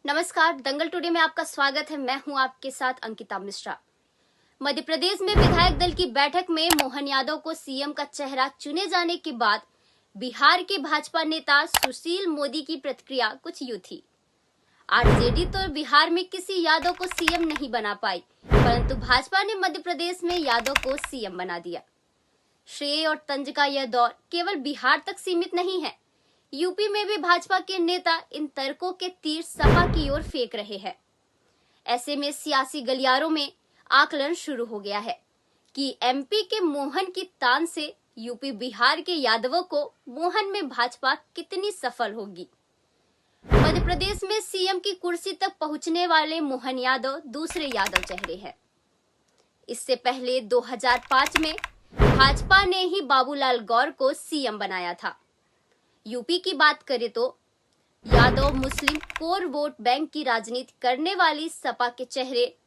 नमस्कार, दंगल टुडे में आपका स्वागत है। मैं हूं आपके साथ अंकिता मिश्रा। मध्य प्रदेश में विधायक दल की बैठक में मोहन यादव को सीएम का चेहरा चुने जाने के बाद बिहार के भाजपा नेता सुशील मोदी की प्रतिक्रिया कुछ यूं थी। आरजेडी तो बिहार में किसी यादव को सीएम नहीं बना पाई, परंतु भाजपा ने मध्य प्रदेश में यादव को सीएम बना दिया। श्रेय और तंज का यह दौर केवल बिहार तक सीमित नहीं है। यूपी में भी भाजपा के नेता इन तर्कों के तीर सपा की ओर फेंक रहे हैं। ऐसे में सियासी गलियारों में आकलन शुरू हो गया है कि एमपी के मोहन की तान से यूपी बिहार के यादवों को मोहन में भाजपा कितनी सफल होगी। मध्य प्रदेश में सीएम की कुर्सी तक पहुंचने वाले मोहन यादव दूसरे यादव चेहरे हैं। इससे पहले 2005 में भाजपा ने ही बाबूलाल गौर को सीएम बनाया था। यूपी की बात करें तो यादव मुस्लिम कोर वोट बैंक की राजनीति करने वाली सपा के चेहरे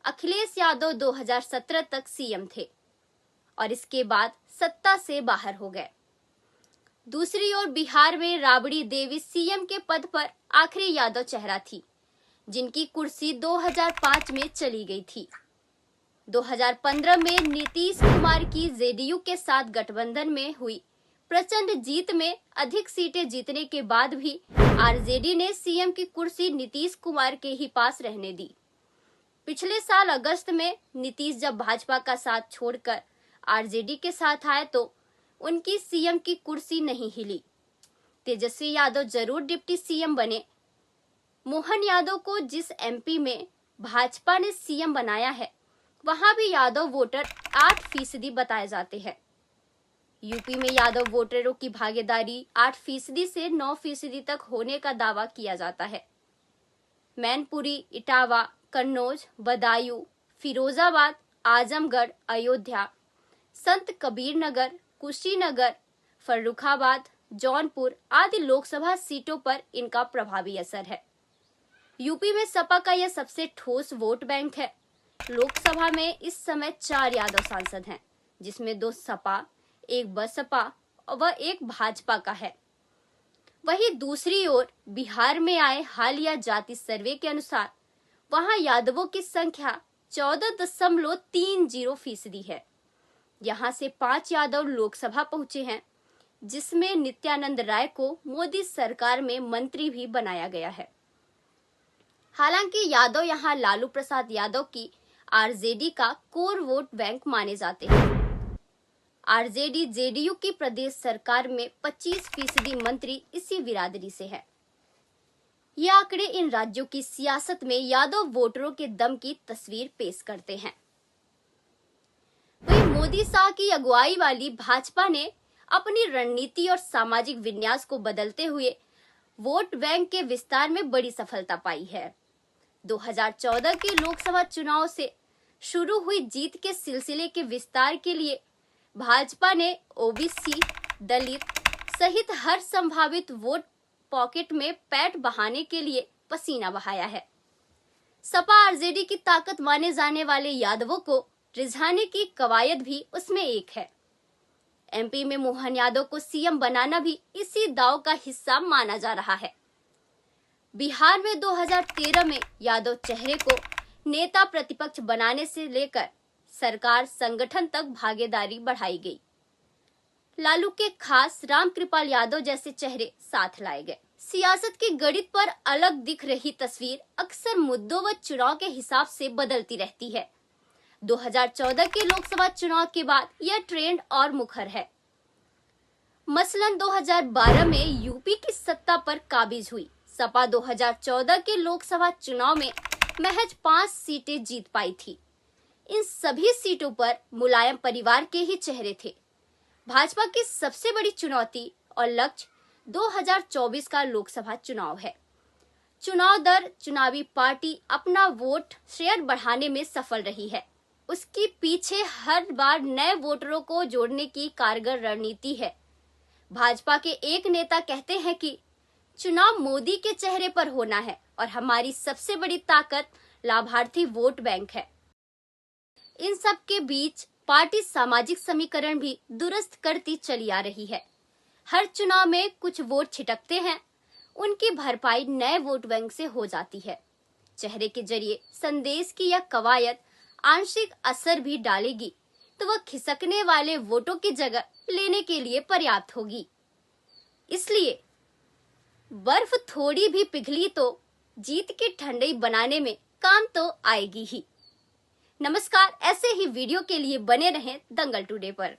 अखिलेश यादव 2017 तक सीएम थे और इसके बाद सत्ता से बाहर हो गए। दूसरी ओर बिहार में राबड़ी देवी सीएम के पद पर आखिरी यादव चेहरा थी, जिनकी कुर्सी 2005 में चली गई थी। 2015 में नीतीश कुमार की जेडीयू के साथ गठबंधन में हुई प्रचंड जीत में अधिक सीटें जीतने के बाद भी आरजेडी ने सीएम की कुर्सी नीतीश कुमार के ही पास रहने दी। पिछले साल अगस्त में नीतीश जब भाजपा का साथ छोड़कर आरजेडी के साथ आए तो उनकी सीएम की कुर्सी नहीं हिली। तेजस्वी यादव जरूर डिप्टी सीएम बने। मोहन यादव को जिस एमपी में भाजपा ने सीएम बनाया है, वहां भी यादव वोटर 8% बताए जाते हैं। यूपी में यादव वोटरों की भागीदारी 8% से 9% तक होने का दावा किया जाता है। मैनपुरी, इटावा, कन्नौज, बदायूं, फिरोजाबाद, आजमगढ़, अयोध्या, संत कबीर नगर, कुशीनगर, फर्रुखाबाद, जौनपुर आदि लोकसभा सीटों पर इनका प्रभावी असर है। यूपी में सपा का यह सबसे ठोस वोट बैंक है। लोकसभा में इस समय 4 यादव सांसद हैं, जिसमें 2 सपा, 1 बसपा व 1 भाजपा का है। वहीं दूसरी ओर बिहार में आए हालिया जाति सर्वे के अनुसार वहां यादवों की संख्या 14.30% है। यहां से 5 यादव लोकसभा पहुंचे हैं, जिसमें नित्यानंद राय को मोदी सरकार में मंत्री भी बनाया गया है। हालांकि यादव यहां लालू प्रसाद यादव की आरजेडी का कोर वोट बैंक माने जाते हैं। आरजेडी जेडीयू की प्रदेश सरकार में 25% मंत्री इसी बिरादरी से है। ये आंकड़े इन राज्यों की सियासत में यादव वोटरों के दम की तस्वीर पेश करते हैं। वहीं मोदी शाह की अगुवाई वाली भाजपा ने अपनी रणनीति और सामाजिक विन्यास को बदलते हुए वोट बैंक के विस्तार में बड़ी सफलता पाई है। 2014 के लोकसभा चुनाव से शुरू हुई जीत के सिलसिले के विस्तार के लिए भाजपा ने ओबीसी, दलित सहित हर संभावित वोट पॉकेट में पैठ बहाने के लिए पसीना बहाया है। सपा आरजेडी की ताकत माने जाने वाले यादवों को रिझाने की कवायद भी उसमें एक है। एमपी में मोहन यादव को सीएम बनाना भी इसी दांव का हिस्सा माना जा रहा है। बिहार में 2013 में यादव चेहरे को नेता प्रतिपक्ष बनाने से लेकर सरकार संगठन तक भागीदारी बढ़ाई गई। लालू के खास रामकृपाल यादव जैसे चेहरे साथ लाए गए। सियासत के गणित पर अलग दिख रही तस्वीर अक्सर मुद्दों व चुनाव के हिसाब से बदलती रहती है। 2014 के लोकसभा चुनाव के बाद यह ट्रेंड और मुखर है। मसलन 2012 में यूपी की सत्ता पर काबिज हुई सपा 2014 के लोकसभा चुनाव में महज 5 सीटें जीत पाई थी। इन सभी सीटों पर मुलायम परिवार के ही चेहरे थे। भाजपा की सबसे बड़ी चुनौती और लक्ष्य 2024 का लोकसभा चुनाव है। चुनाव दर चुनावी पार्टी अपना वोट शेयर बढ़ाने में सफल रही है। उसकी पीछे हर बार नए वोटरों को जोड़ने की कारगर रणनीति है। भाजपा के एक नेता कहते हैं कि चुनाव मोदी के चेहरे पर होना है और हमारी सबसे बड़ी ताकत लाभार्थी वोट बैंक है। इन सब के बीच पार्टी सामाजिक समीकरण भी दुरुस्त करती चली आ रही है। हर चुनाव में कुछ वोट छिटकते हैं, उनकी भरपाई नए वोट बैंक से हो जाती है। चेहरे के जरिए संदेश की यह कवायद आंशिक असर भी डालेगी तो वह खिसकने वाले वोटों की जगह लेने के लिए पर्याप्त होगी। इसलिए बर्फ थोड़ी भी पिघली तो जीत की ठंडई बनाने में काम तो आएगी ही। नमस्कार, ऐसे ही वीडियो के लिए बने रहें दंगल टुडे पर।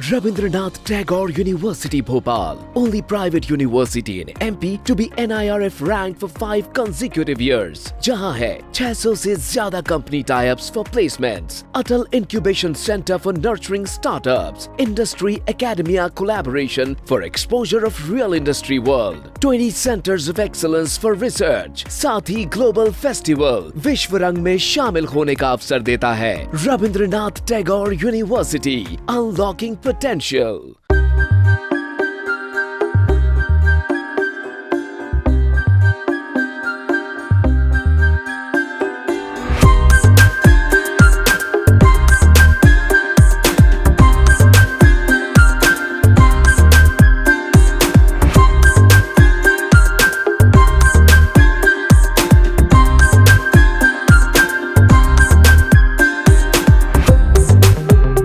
Rabindranath Tagore University Bhopal, only private university in MP to be NIRF ranked for 5 consecutive years, जहां है 600 से ज्यादा company tie-ups for placements, Atal Incubation Center for nurturing startups, Industry Academia collaboration for exposure of real industry world, 20 centers of excellence for research, साथ ही global festival विश्व रंग में शामिल होने का अवसर देता है। Rabindranath Tagore University, unlocking potential.